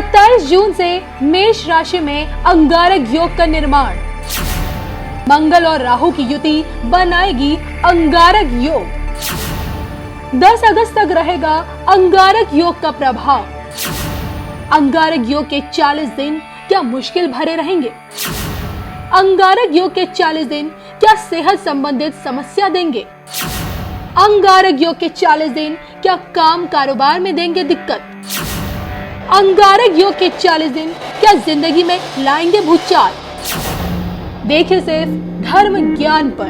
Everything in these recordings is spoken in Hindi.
27 जून से मेष राशि में अंगारक योग का निर्माण। मंगल और राहु की युति बनाएगी अंगारक योग। 10 अगस्त तक रहेगा अंगारक योग का प्रभाव। अंगारक योग के 40 दिन क्या मुश्किल भरे रहेंगे? अंगारक योग के 40 दिन क्या सेहत संबंधित समस्या देंगे? अंगारक योग के 40 दिन क्या काम कारोबार में देंगे दिक्कत? अंगारक योग के 40 दिन क्या जिंदगी में लाएंगे भूचाल? देखिए सिर्फ धर्म ज्ञान पर।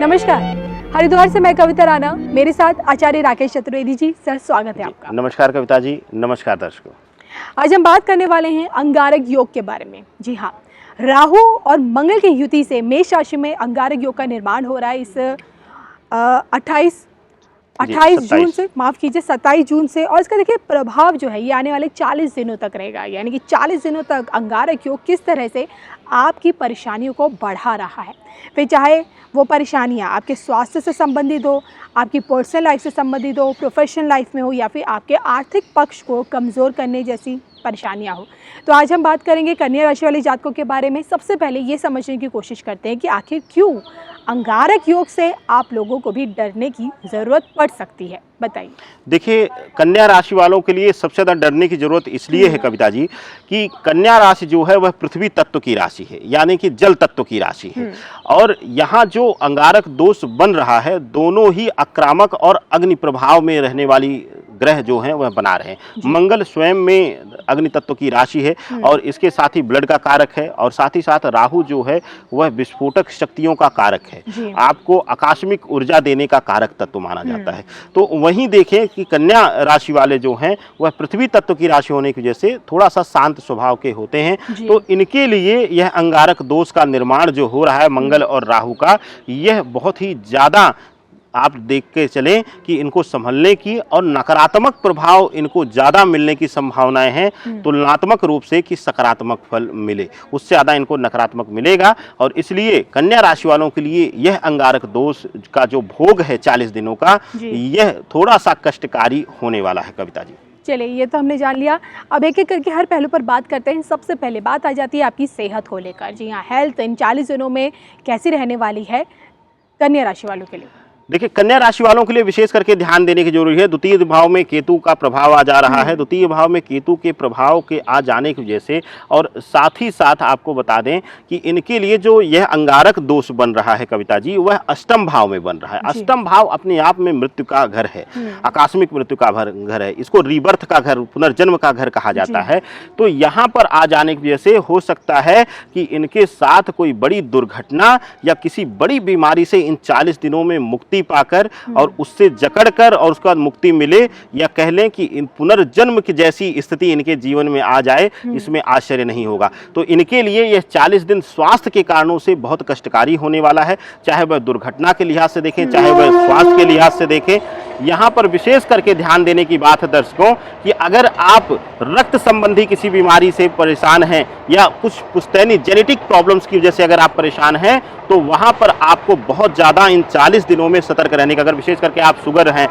नमस्कार, हरिद्वार से मैं कविता राणा, मेरे साथ आचार्य राकेश चतुर्वेदी जी। सर, स्वागत है आपका। नमस्कार कविता जी, नमस्कार दर्शकों। आज हम बात करने वाले हैं अंगारक योग के बारे में। जी हाँ, राहु और मंगल की युति से मेष राशि में अंगारक योग का निर्माण हो रहा है इस 28 जून से, माफ कीजिए 27 जून से। और इसका देखिए प्रभाव जो है ये आने वाले 40 दिनों तक रहेगा। यानी कि 40 दिनों तक अंगारक योग किस तरह से आपकी परेशानियों को बढ़ा रहा है। फिर चाहे वो परेशानियां आपके स्वास्थ्य से संबंधित हो, आपकी पर्सनल लाइफ से संबंधित हो, प्रोफेशनल लाइफ में हो, या फिर आपके आर्थिक पक्ष को कमज़ोर करने जैसी परेशानियां हो। तो आज हम बात करेंगे कन्या राशि वाले जातकों के बारे में। सबसे पहले ये समझने की कोशिश करते हैं कि आखिर क्यों अंगारक योग से आप लोगों को भी डरने की ज़रूरत पड़ सकती है। बताइए। देखिए, कन्या राशि वालों के लिए सबसे ज़्यादा डरने की ज़रूरत इसलिए है कविता जी कि कन्या राशि जो है वह पृथ्वी तत्व की राशि है, यानी कि जल तत्व की राशि है। और यहाँ जो अंगारक दोष बन रहा है, दोनों ही आक्रामक और अग्नि प्रभाव में रहने वाली ग्रह जो हैं वह बना रहे हैं। मंगल स्वयं में अग्नि तत्व की राशि है और इसके साथ ही ब्लड का कारक है, और साथ ही साथ राहु जो है वह विस्फोटक शक्तियों का कारक है, आपको आकस्मिक ऊर्जा देने का कारक तत्व माना जाता है। तो वहीं देखें कि कन्या राशि वाले जो हैं वह पृथ्वी तत्व की राशि होने की वजह से थोड़ा सा शांत स्वभाव के होते हैं। तो इनके लिए यह अंगारक दोष का निर्माण जो हो रहा है मंगल और राहु का, यह बहुत ही ज़्यादा आप देख के चलें कि इनको संभलने की और नकारात्मक प्रभाव इनको ज़्यादा मिलने की संभावनाएं हैं तुलनात्मक रूप से कि सकारात्मक फल मिले, उससे ज़्यादा इनको नकारात्मक मिलेगा। और इसलिए कन्या राशि वालों के लिए यह अंगारक दोष का जो भोग है 40 दिनों का, यह थोड़ा सा कष्टकारी होने वाला है कविता जी। चलिए, ये तो हमने जान लिया। अब एक एक करके हर पहलू पर बात करते हैं। सबसे पहले बात आ जाती है आपकी सेहत को लेकर। जी हाँ, हेल्थ इन 40 दिनों में कैसी रहने वाली है कन्या राशि वालों के लिए? देखिए, कन्या राशि वालों के लिए विशेष करके ध्यान देने की जरूरी है। द्वितीय भाव में केतु का प्रभाव आ जा रहा है। द्वितीय भाव में केतु के प्रभाव के आ जाने की वजह से, और साथ ही साथ आपको बता दें कि इनके लिए जो यह अंगारक दोष बन रहा है कविता जी, वह अष्टम भाव में बन रहा है। अष्टम भाव अपने आप में मृत्यु का घर है, आकस्मिक मृत्यु का घर है। इसको रीबर्थ का घर, पुनर्जन्म का घर कहा जाता है। तो यहाँ पर आ जाने की वजह से हो सकता है कि इनके साथ कोई बड़ी दुर्घटना या किसी बड़ी बीमारी से इन 40 दिनों में मुक्ति पाकर और उससे जकड़कर और उसके बाद मुक्ति मिले, या कह लें कि इन पुनर्जन्म की जैसी स्थिति इनके जीवन में आ जाए, इसमें आश्चर्य नहीं होगा। तो इनके लिए यह 40 दिन स्वास्थ्य के कारणों से बहुत कष्टकारी होने वाला है, चाहे वह दुर्घटना के लिहाज से देखें, चाहे वह स्वास्थ्य के लिहाज से देखें। यहाँ पर विशेष करके ध्यान देने की बात है दर्शकों कि अगर आप रक्त संबंधी किसी बीमारी से परेशान हैं या कुछ पुश्तैनी जेनेटिक प्रॉब्लम्स की वजह से अगर आप परेशान हैं, तो वहाँ पर आपको बहुत ज़्यादा इन 40 दिनों में सतर्क रहने का। अगर विशेष करके आप शुगर हैं,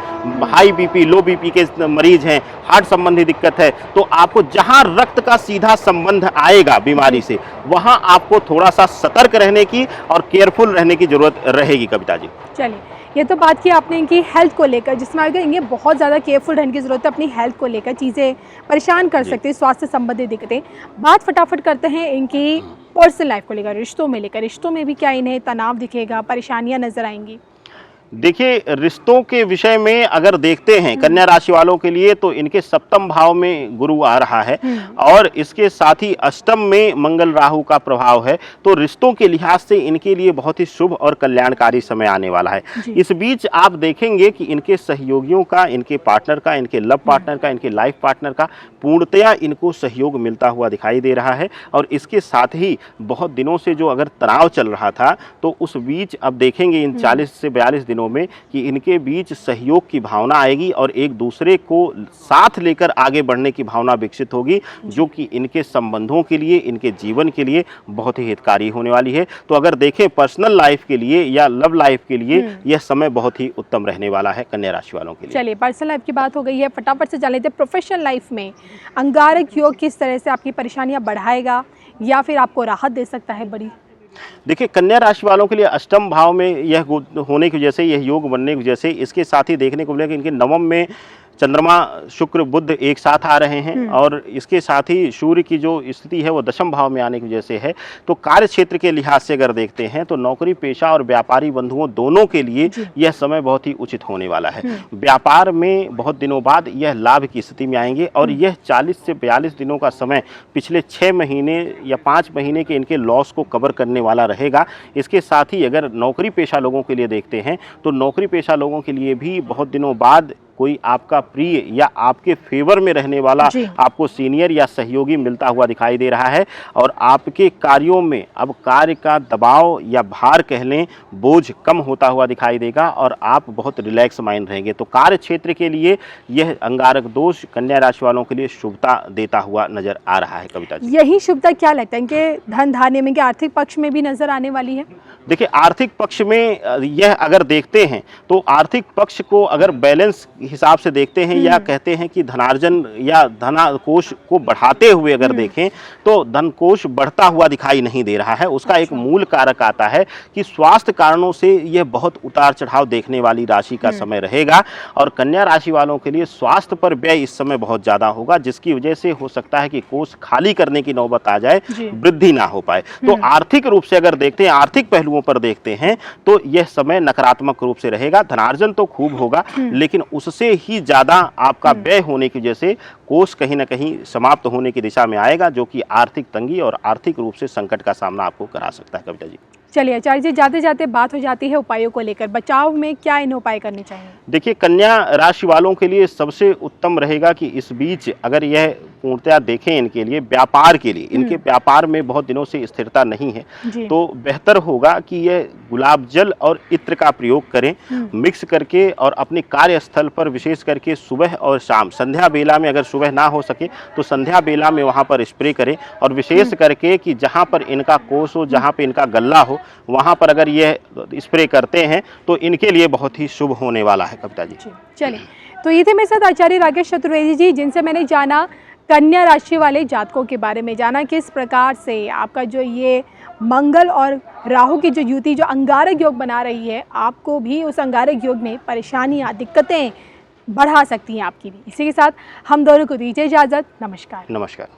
हाई बीपी, लो बीपी के मरीज हैं, हार्ट संबंधी दिक्कत है, तो आपको जहाँ रक्त का सीधा संबंध आएगा बीमारी से, वहाँ आपको थोड़ा सा सतर्क रहने की और केयरफुल रहने की जरूरत रहेगी कविता जी। चलिए, ये तो बात की आपने इनकी हेल्थ को लेकर, जिसमें अगर इन्हें बहुत ज़्यादा केयरफुल रहने की ज़रूरत है। अपनी हेल्थ को लेकर चीज़ें परेशान कर सकती है, स्वास्थ्य संबंधित दिक्कतें। बात फटाफट करते हैं इनकी पर्सनल लाइफ को लेकर, रिश्तों में लेकर। रिश्तों में भी क्या इन्हें तनाव दिखेगा, परेशानियां नजर आएंगी? देखिए, रिश्तों के विषय में अगर देखते हैं कन्या राशि वालों के लिए, तो इनके सप्तम भाव में गुरु आ रहा है और इसके साथ ही अष्टम में मंगल राहु का प्रभाव है। तो रिश्तों के लिहाज से इनके लिए बहुत ही शुभ और कल्याणकारी समय आने वाला है। इस बीच आप देखेंगे कि इनके सहयोगियों का, इनके पार्टनर का, इनके लव पार्टनर का, इनके लाइफ पार्टनर का पूर्णतया इनको सहयोग मिलता हुआ दिखाई दे रहा है। और इसके साथ ही बहुत दिनों से जो अगर तनाव चल रहा था, तो उस बीच अब देखेंगे इन 40 से 42 दिनों दिनों में कि इनके बीच सहयोग की भावना आएगी और एक दूसरे को साथ लेकर आगे बढ़ने की भावना विकसित होगी, जो कि इनके संबंधों के लिए, इनके जीवन के लिए बहुत ही हितकारी होने वाली है। तो अगर देखें पर्सनल लाइफ के लिए या लव लाइफ के लिए यह समय बहुत ही उत्तम रहने वाला है कन्या राशि वालों के लिए। चलिए, पर्सनल लाइफ की बात हो गई है, फटाफट से जान लेते हैं प्रोफेशनल लाइफ में अंगारक योग किस तरह से आपकी परेशानियां बढ़ाएगा या फिर आपको राहत दे सकता है बड़ी। देखिए, कन्या राशि वालों के लिए अष्टम भाव में यह होने की वजह से, यह योग बनने की वजह से, इसके साथ ही देखने को मिलेगा कि इनके नवम में चंद्रमा, शुक्र, बुध एक साथ आ रहे हैं और इसके साथ ही सूर्य की जो स्थिति है वो दशम भाव में आने की वजह से है। तो कार्य क्षेत्र के लिहाज से अगर देखते हैं तो नौकरी पेशा और व्यापारी बंधुओं दोनों के लिए यह समय बहुत ही उचित होने वाला है। व्यापार में बहुत दिनों बाद यह लाभ की स्थिति में आएंगे और यह 40 से 42 दिनों का समय पिछले 6 महीने या 5 महीने के इनके लॉस को कवर करने वाला रहेगा। इसके साथ ही अगर नौकरी पेशा लोगों के लिए देखते हैं तो नौकरी पेशा लोगों के लिए भी बहुत दिनों बाद कोई आपका प्रिय या आपके फेवर में रहने वाला आपको सीनियर या सहयोगी मिलता हुआ दिखाई दे रहा है और आपके कार्यों में अब कार्य का दबाव या भार कह लें, बोझ कम होता हुआ दिखाई देगा और आप बहुत रिलैक्स माइंड रहेंगे। तो कार्य क्षेत्र के लिए यह अंगारक दोष कन्या राशि वालों के लिए शुभता देता हुआ नजर आ रहा है। कविता जी, यही शुभता क्या लगता है इनके धन धान्य में, आर्थिक पक्ष में भी नजर आने वाली है? देखिए, आर्थिक पक्ष में यह अगर देखते हैं तो आर्थिक पक्ष को अगर बैलेंस हिसाब से देखते हैं या कहते हैं कि धनार्जन या धनकोष को बढ़ाते हुए अगर देखें तो धनकोष बढ़ता हुआ दिखाई नहीं दे रहा है। उसका एक मूल कारक आता है कि स्वास्थ्य कारणों से यह बहुत उतार चढ़ाव देखने वाली राशि का समय रहेगा और कन्या राशि वालों के लिए स्वास्थ्य पर व्यय इस समय बहुत ज्यादा होगा, जिसकी वजह से हो सकता है कि कोष खाली करने की नौबत आ जाए, वृद्धि ना हो पाए। तो आर्थिक रूप से अगर देखते हैं, आर्थिक पहलुओं पर देखते हैं तो यह समय नकारात्मक रूप से रहेगा। धनार्जन तो खूब होगा लेकिन उससे ही ज्यादा आपका व्यय होने की वजह से कोष कहीं ना कहीं समाप्त होने की दिशा में आएगा, जो कि आर्थिक तंगी और आर्थिक रूप से संकट का सामना आपको करा सकता है। कविता जी, चलिए आचार्य जी, जाते जाते बात हो जाती है उपायों को लेकर, बचाव में क्या इन उपाय करने चाहिए? देखिए, कन्या राशि वालों के लिए सबसे उत्तम रहेगा कि इस बीच अगर यह पूर्णतया देखें इनके लिए व्यापार के लिए, इनके व्यापार में बहुत दिनों से स्थिरता नहीं है, तो बेहतर होगा कि यह गुलाब जल और इत्र का प्रयोग करें मिक्स करके और अपने कार्यस्थल पर विशेष करके सुबह और शाम, संध्या बेला में अगर सुबह ना हो सके तो संध्या बेला में वहां पर स्प्रे करें और विशेष करके कि जहां पर इनका कोष हो, जहां पर इनका गल्ला हो, वहां पर अगर यह स्प्रे करते हैं तो इनके लिए बहुत ही शुभ होने वाला है। कविता जी, चलिए, तो ये थे मेरे साथ आचार्य राकेश चतुर्वेदी जी, जिनसे मैंने जाना कन्या राशि वाले जातकों के बारे में, जाना किस प्रकार से आपका जो ये मंगल और राहु की जो युति जो अंगारक योग बना रही है, आपको भी उस अंगारक योग में परेशानियां, दिक्कतें बढ़ा सकती हैं आपकी भी। इसी के साथ हम दोनों को दीजिए इजाजत। नमस्कार। नमस्कार।